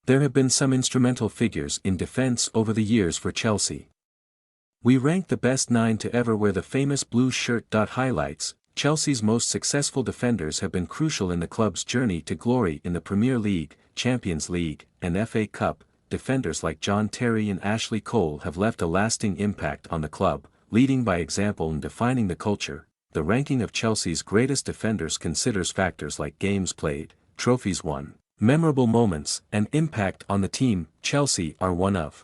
There have been some instrumental figures in defense over the years for Chelsea. We rank the best 9 to ever wear the famous blue shirt. Highlights: Chelsea's most successful defenders have been crucial in the club's journey to glory in the Premier League, Champions League, and FA Cup. Defenders like John Terry and Ashley Cole have left a lasting impact on the club, leading by example and defining the culture. The ranking of Chelsea's greatest defenders considers factors like games played, trophies won, memorable moments, and impact on the team. Chelsea are one of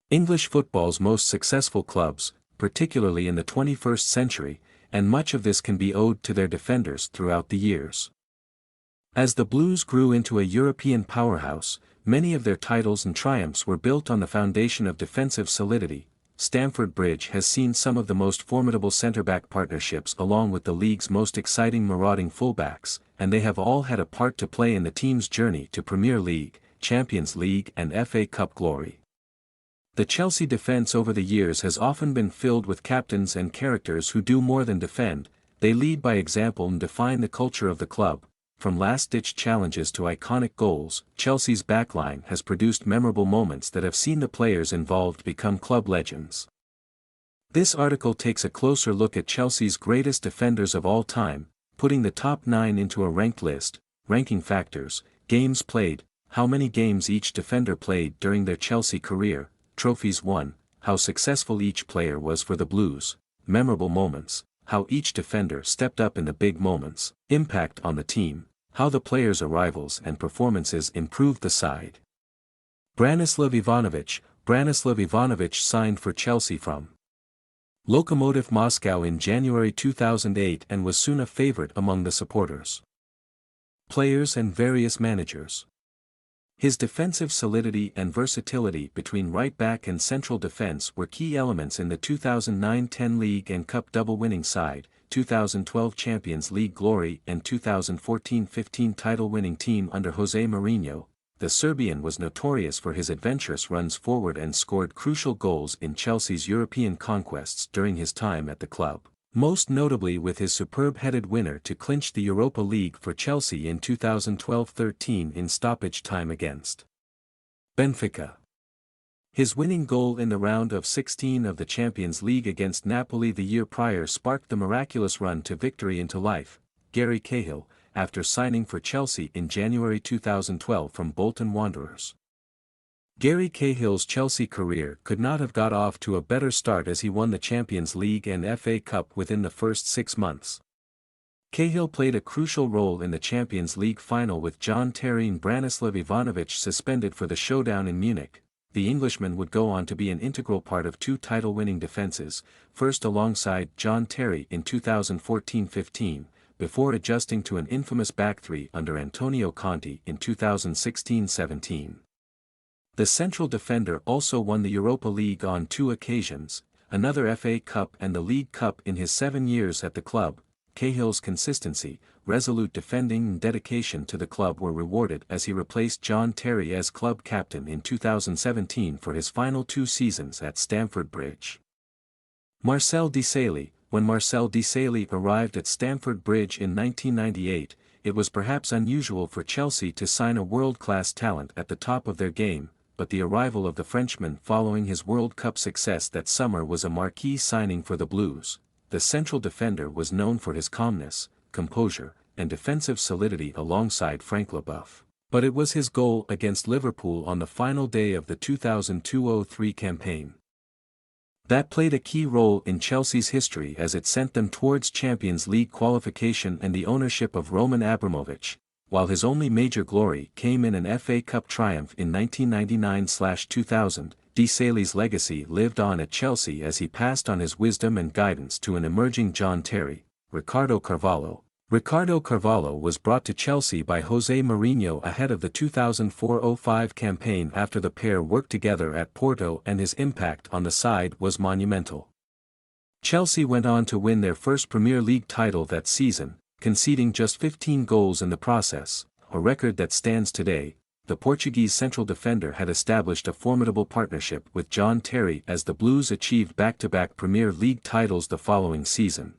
English football's most successful clubs, particularly in the 21st century, and much of this can be owed to their defenders throughout the years. As the Blues grew into a European powerhouse, many of their titles and triumphs were built on the foundation of defensive solidity. Stamford Bridge has seen some of the most formidable centre-back partnerships along with the league's most exciting marauding fullbacks, and they have all had a part to play in the team's journey to Premier League, Champions League and FA Cup glory. The Chelsea defence over the years has often been filled with captains and characters who do more than defend, they lead by example and define the culture of the club. From last-ditch challenges to iconic goals, Chelsea's backline has produced memorable moments that have seen the players involved become club legends. This article takes a closer look at Chelsea's greatest defenders of all time, putting the top 9 into a ranked list, ranking factors, games played, how many games each defender played during their Chelsea career, trophies won, how successful each player was for the Blues, memorable moments, how each defender stepped up in the big moments, impact on the team, how the players' arrivals and performances improved the side. Branislav Ivanovic signed for Chelsea from Lokomotiv Moscow in January 2008 and was soon a favorite among the supporters, players and various managers. His defensive solidity and versatility between right-back and central defense were key elements in the 2009-10 League and Cup double-winning side, 2012 Champions League glory and 2014-15 title-winning team under Jose Mourinho. The Serbian was notorious for his adventurous runs forward and scored crucial goals in Chelsea's European conquests during his time at the club, most notably with his superb headed winner to clinch the Europa League for Chelsea in 2012-13 in stoppage time against Benfica. His winning goal in the round of 16 of the Champions League against Napoli the year prior sparked the miraculous run to victory into life. Gary Cahill, after signing for Chelsea in January 2012 from Bolton Wanderers. Gary Cahill's Chelsea career could not have got off to a better start as he won the Champions League and FA Cup within the first 6 months. Cahill played a crucial role in the Champions League final with John Terry and Branislav Ivanovic suspended for the showdown in Munich. The Englishman would go on to be an integral part of 2 title-winning defences, first alongside John Terry in 2014-15, before adjusting to an infamous back three under Antonio Conte in 2016-17. The central defender also won the Europa League on 2 occasions, another FA Cup and the League Cup in his 7 years at the club. Cahill's consistency, resolute defending and dedication to the club were rewarded as he replaced John Terry as club captain in 2017 for his final 2 seasons at Stamford Bridge. Marcel Desailly. When Marcel Desailly arrived at Stamford Bridge in 1998, it was perhaps unusual for Chelsea to sign a world-class talent at the top of their game, but the arrival of the Frenchman following his World Cup success that summer was a marquee signing for the Blues. The central defender was known for his calmness, composure, and defensive solidity alongside Frank Leboeuf, but it was his goal against Liverpool on the final day of the 2002-03 campaign that played a key role in Chelsea's history as it sent them towards Champions League qualification and the ownership of Roman Abramovich, while his only major glory came in an FA Cup triumph in 1999-2000. Desailly's legacy lived on at Chelsea as he passed on his wisdom and guidance to an emerging John Terry. Ricardo Carvalho was brought to Chelsea by Jose Mourinho ahead of the 2004-05 campaign after the pair worked together at Porto, and his impact on the side was monumental. Chelsea went on to win their first Premier League title that season, conceding just 15 goals in the process, a record that stands today. The Portuguese central defender had established a formidable partnership with John Terry as the Blues achieved back-to-back Premier League titles the following season.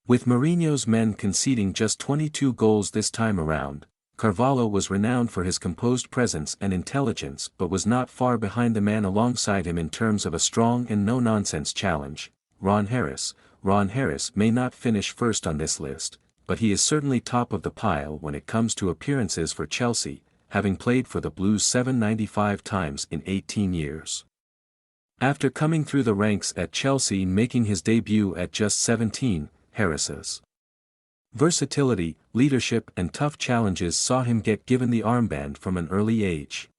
With Mourinho's men conceding just 22 goals this time around, Carvalho was renowned for his composed presence and intelligence but was not far behind the man alongside him in terms of a strong and no-nonsense challenge, Ron Harris. Ron Harris may not finish first on this list, but he is certainly top of the pile when it comes to appearances for Chelsea, having played for the Blues 795 times in 18 years. After coming through the ranks at Chelsea making his debut at just 17, Harris's versatility, leadership and tough challenges saw him get given the armband from an early age.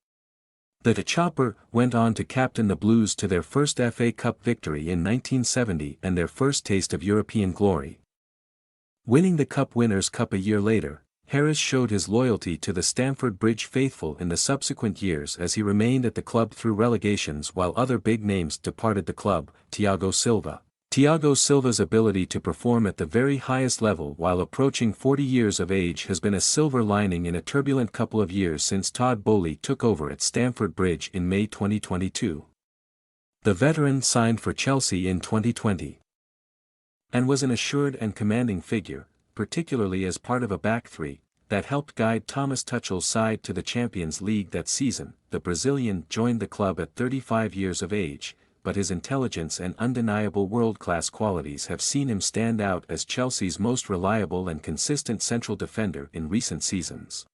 The Chopper went on to captain the Blues to their first FA Cup victory in 1970 and their first taste of European glory. Winning the Cup Winners' Cup a year later, Harris showed his loyalty to the Stamford Bridge faithful in the subsequent years as he remained at the club through relegations while other big names departed the club. Thiago Silva. Thiago Silva's ability to perform at the very highest level while approaching 40 years of age has been a silver lining in a turbulent couple of years since Todd Boehly took over at Stamford Bridge in May 2022. The veteran signed for Chelsea in 2020 and was an assured and commanding figure, particularly as part of a back three that helped guide Thomas Tuchel's side to the Champions League that season. The Brazilian joined the club at 35 years of age, but his intelligence and undeniable world-class qualities have seen him stand out as Chelsea's most reliable and consistent central defender in recent seasons.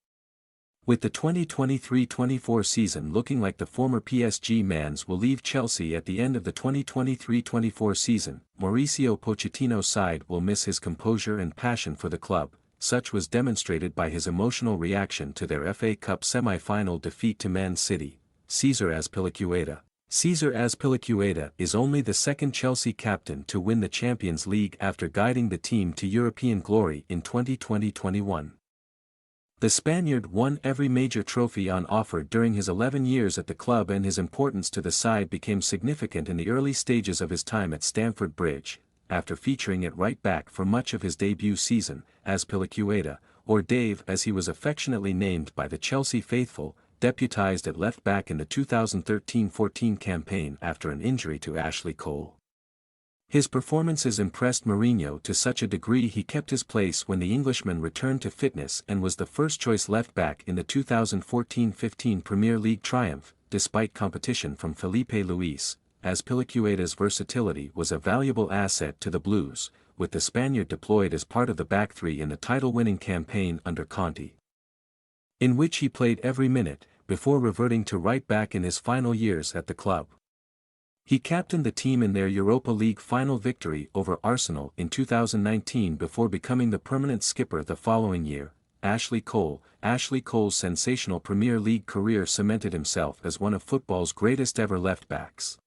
With the 2023-24 season looking like the former PSG man's will leave Chelsea at the end of the 2023-24 season, Mauricio Pochettino's side will miss his composure and passion for the club. Such was demonstrated by his emotional reaction to their FA Cup semi-final defeat to Man City. Cesar Azpilicueta. Cesar Azpilicueta is only the second Chelsea captain to win the Champions League after guiding the team to European glory in 2020-21. The Spaniard won every major trophy on offer during his 11 years at the club, and his importance to the side became significant in the early stages of his time at Stamford Bridge. After featuring at right back for much of his debut season, Azpilicueta, or Dave as he was affectionately named by the Chelsea faithful, deputized at left back in the 2013-14 campaign after an injury to Ashley Cole. His performances impressed Mourinho to such a degree he kept his place when the Englishman returned to fitness and was the first-choice left-back in the 2014-15 Premier League triumph, despite competition from Felipe Luis. Azpilicueta's versatility was a valuable asset to the Blues, with the Spaniard deployed as part of the back three in the title-winning campaign under Conte, in which he played every minute, before reverting to right back in his final years at the club. He captained the team in their Europa League final victory over Arsenal in 2019 before becoming the permanent skipper the following year. Ashley Cole's sensational Premier League career cemented himself as one of football's greatest ever left-backs,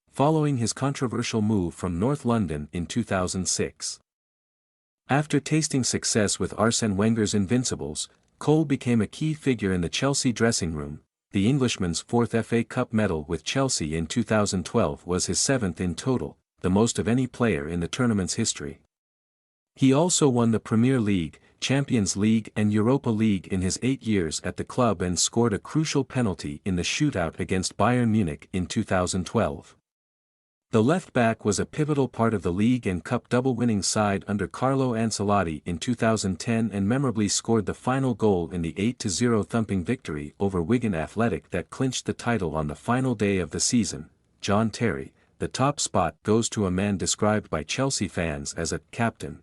following his controversial move from North London in 2006. After tasting success with Arsène Wenger's Invincibles, Cole became a key figure in the Chelsea dressing room. The Englishman's fourth FA Cup medal with Chelsea in 2012 was his seventh in total, the most of any player in the tournament's history. He also won the Premier League, Champions League and Europa League in his 8 years at the club and scored a crucial penalty in the shootout against Bayern Munich in 2012. The left-back was a pivotal part of the league and cup double-winning side under Carlo Ancelotti in 2010 and memorably scored the final goal in the 8-0 thumping victory over Wigan Athletic that clinched the title on the final day of the season. John Terry. The top spot goes to a man described by Chelsea fans as a captain,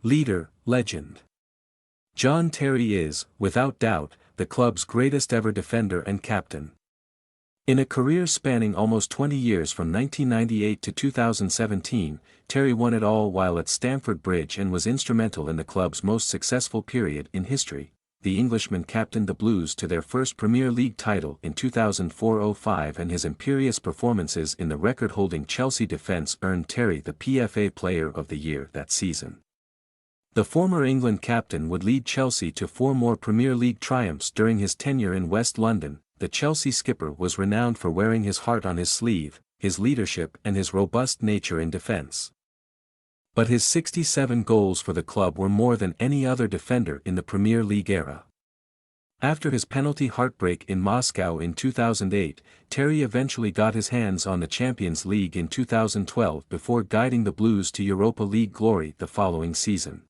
leader, legend. John Terry is, without doubt, the club's greatest ever defender and captain. In a career spanning almost 20 years from 1998 to 2017, Terry won it all while at Stamford Bridge and was instrumental in the club's most successful period in history. The Englishman captained the Blues to their first Premier League title in 2004-05, and his imperious performances in the record-holding Chelsea defence earned Terry the PFA Player of the Year that season. The former England captain would lead Chelsea to 4 more Premier League triumphs during his tenure in West London. The Chelsea skipper was renowned for wearing his heart on his sleeve, his leadership and his robust nature in defence. But his 67 goals for the club were more than any other defender in the Premier League era. After his penalty heartbreak in Moscow in 2008, Terry eventually got his hands on the Champions League in 2012 before guiding the Blues to Europa League glory the following season.